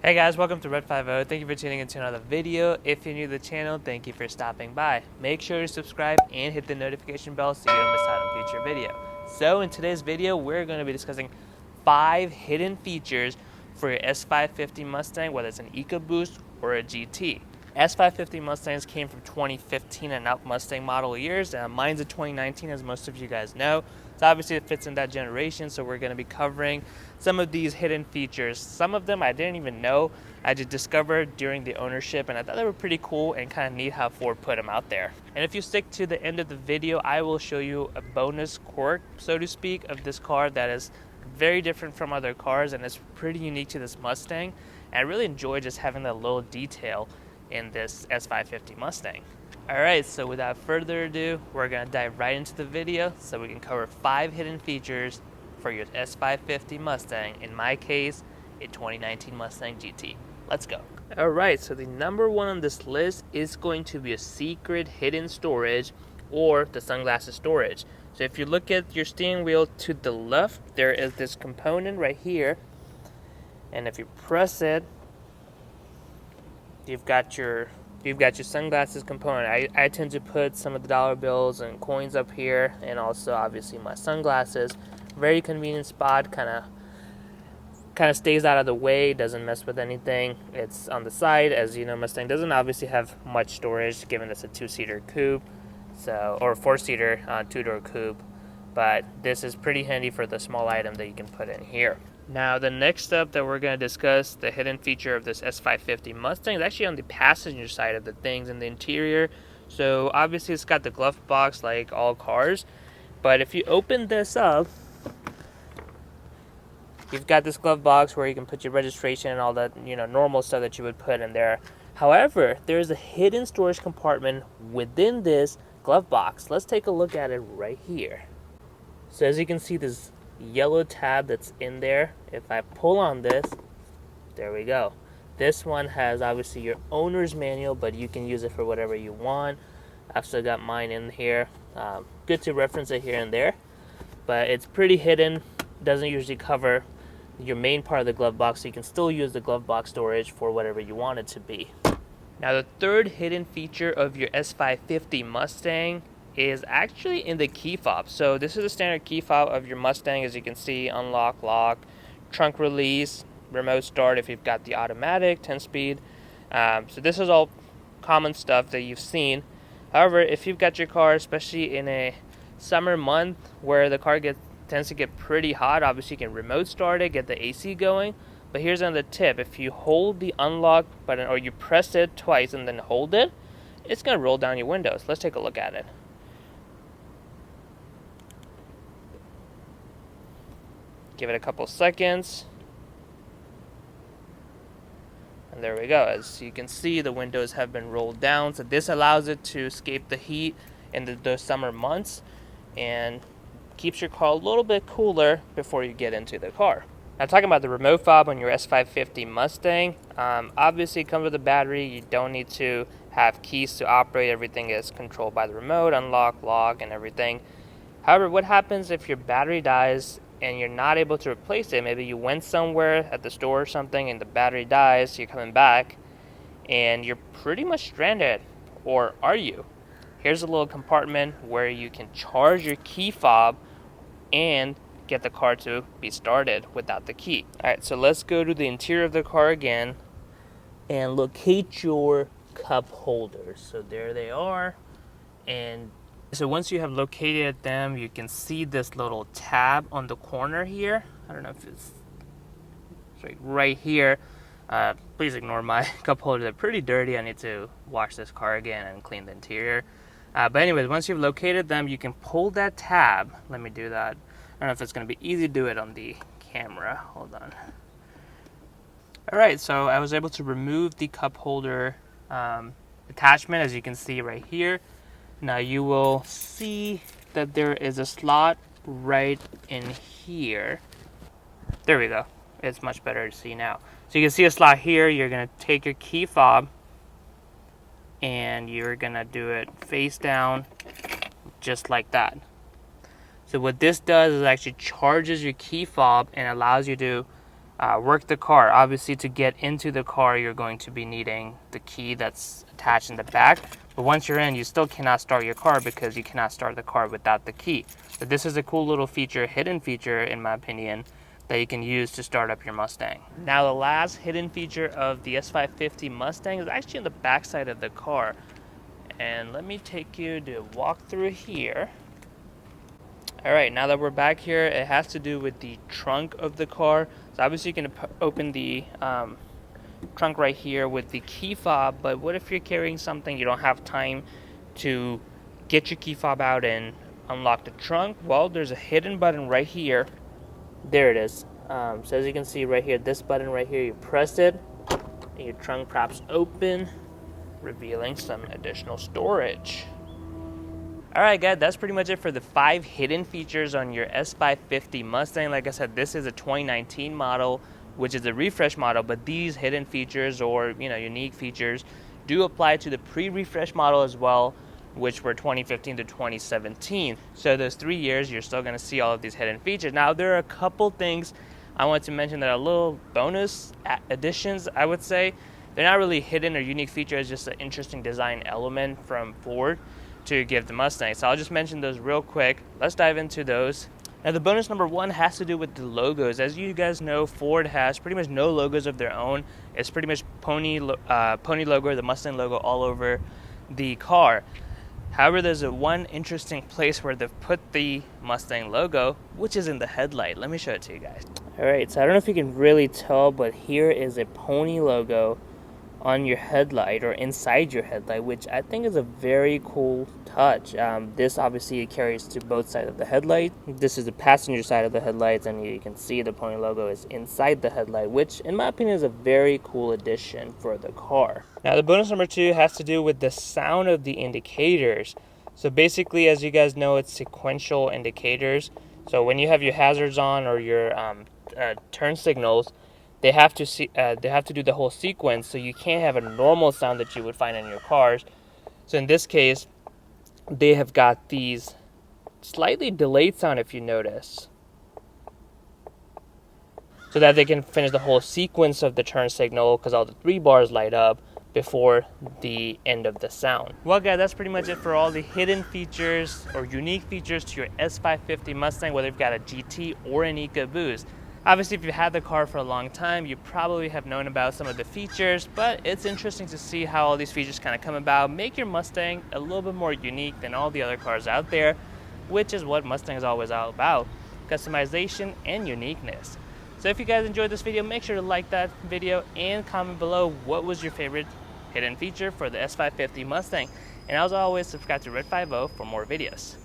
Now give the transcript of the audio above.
Hey guys, welcome to Red50. Thank you for tuning into another video. If you're new to the channel, thank you for stopping by. Make sure to subscribe and hit the notification bell so you don't miss out on future video. So in today's video, we're going to be discussing 5 hidden features for your S550 Mustang, whether it's an Ecoboost or a GT. S550 Mustangs came from 2015 and up Mustang model years. Mine's a 2019, as most of you guys know. So obviously it fits in that generation, so we're going to be covering some of these hidden features. Some of them I didn't even know. I just discovered during the ownership, and I thought they were pretty cool and kind of neat how Ford put them out there. And if you stick to the end of the video, I will show you a bonus quirk, so to speak, of this car that is very different from other cars, and it's pretty unique to this Mustang. And I really enjoy just having that little detail in this S550 Mustang. Alright, so without further ado, we're going to dive right into the video so we can cover 5 hidden features for your S550 Mustang, in my case, a 2019 Mustang GT. Let's go. Alright, so the number 1 on this list is going to be a secret hidden storage, or the sunglasses storage. So if you look at your steering wheel to the left, there is this component right here, and if you press it, you've got your sunglasses component. I tend to put some of the dollar bills and coins up here, and also obviously my sunglasses. Very convenient spot, kind of stays out of the way, doesn't mess with anything. It's on the side. As you know, Mustang doesn't obviously have much storage given it's a 2-seater coupe, or 4-seater 2-door coupe, but this is pretty handy for the small item that you can put in here. Now, the next up that we're going to discuss, the hidden feature of this S550 Mustang, is actually on the passenger side of the things in the interior. So obviously it's got the glove box like all cars, but if you open this up, you've got this glove box where you can put your registration and all that, normal stuff that you would put in there. However, there's a hidden storage compartment within this glove box. Let's take a look at it right here. So as you can see, this yellow tab that's in there, if I pull on this, there we go. This one has obviously your owner's manual, but you can use it for whatever you want. I've still got mine in here. Good to reference it here and there, but it's pretty hidden. Doesn't usually cover your main part of the glove box, so you can still use the glove box storage for whatever you want it to be. Now, the third hidden feature of your S550 Mustang is actually in the key fob. So this is a standard key fob of your Mustang, as you can see: unlock, lock, trunk release, remote start if you've got the automatic 10-speed. So this is all common stuff that you've seen. However, if you've got your car, especially in a summer month where the car tends to get pretty hot, obviously you can remote start it, get the AC going. But here's another tip: if you hold the unlock button, or you press it twice and then hold it, it's going to roll down your windows. Let's take a look at it. Give it a couple seconds, and there we go. As you can see, the windows have been rolled down, so this allows it to escape the heat in those summer months and keeps your car a little bit cooler before you get into the car. Now, talking about the remote fob on your S550 Mustang, obviously it comes with a battery. You don't need to have keys to operate. Everything is controlled by the remote, unlock, lock, and everything. However, what happens if your battery dies and you're not able to replace it? Maybe you went somewhere at the store or something and the battery dies, you're coming back and you're pretty much stranded. Or are you? Here's a little compartment where you can charge your key fob and get the car to be started without the key. Alright, so let's go to the interior of the car again and locate your cup holders. So there they are. And so once you have located them, you can see this little tab on the corner here. I don't know if it's right here. Please ignore my cup holders. They're pretty dirty. I need to wash this car again and clean the interior. But anyways, once you've located them, you can pull that tab. Let me do that. I don't know if it's going to be easy to do it on the camera. Hold on. Alright, so I was able to remove the cup holder attachment, as you can see right here. Now you will see that there is a slot right in here. There we go. It's much better to see now. So you can see a slot here. You're going to take your key fob and you're going to do it face down, just like that. So what this does is actually charges your key fob and allows you to work the car. Obviously, to get into the car, you're going to be needing the key that's attached in the back. But once you're in, you still cannot start your car because you cannot start the car without the key. But this is a cool little feature, hidden feature in my opinion, that you can use to start up your Mustang. Now the last hidden feature of the S550 Mustang is actually on the back side of the car. And let me take you to walk through here. All right, now that we're back here, it has to do with the trunk of the car. So obviously you can open the trunk right here with the key fob, but what if you're carrying something, you don't have time to get your key fob out and unlock the trunk? Well, there's a hidden button right here. There it is. So as you can see right here, this button right here, you press it and your trunk pops open, revealing some additional storage. Alright guys, that's pretty much it for the 5 hidden features on your S550 Mustang. Like I said, this is a 2019 model, which is a refresh model, but these hidden features or unique features do apply to the pre-refresh model as well, which were 2015 to 2017. So those 3 years, you're still going to see all of these hidden features. Now, there are a couple things I want to mention that are little bonus additions, I would say. They're not really hidden or unique features, just an interesting design element from Ford to give the Mustang. So I'll just mention those real quick. Let's dive into those. Now the bonus number 1 has to do with the logos. As you guys know, Ford has pretty much no logos of their own. It's pretty much pony logo, the Mustang logo all over the car. However, there's one interesting place where they've put the Mustang logo, which is in the headlight. Let me show it to you guys. Alright, so I don't know if you can really tell, but here is a pony logo on your headlight or inside your headlight, which I think is a very cool touch. This obviously carries to both sides of the headlight. This is the passenger side of the headlights, and you can see the pony logo is inside the headlight, which in my opinion is a very cool addition for the car. Now the bonus number 2 has to do with the sound of the indicators. So basically, as you guys know, it's sequential indicators. So when you have your hazards on or your turn signals, they have to do the whole sequence, so you can't have a normal sound that you would find in your cars. So in this case, they have got these slightly delayed sound, if you notice, so that they can finish the whole sequence of the turn signal, because all the 3 bars light up before the end of the sound. Well guys, that's pretty much it for all the hidden features or unique features to your S550 Mustang, whether you've got a GT or an Ecoboost. Obviously, if you've had the car for a long time, you probably have known about some of the features, but it's interesting to see how all these features kind of come about, make your Mustang a little bit more unique than all the other cars out there, which is what Mustang is always all about, customization and uniqueness. So if you guys enjoyed this video, make sure to like that video and comment below what was your favorite hidden feature for the S550 Mustang. And as always, subscribe to Red 50 for more videos.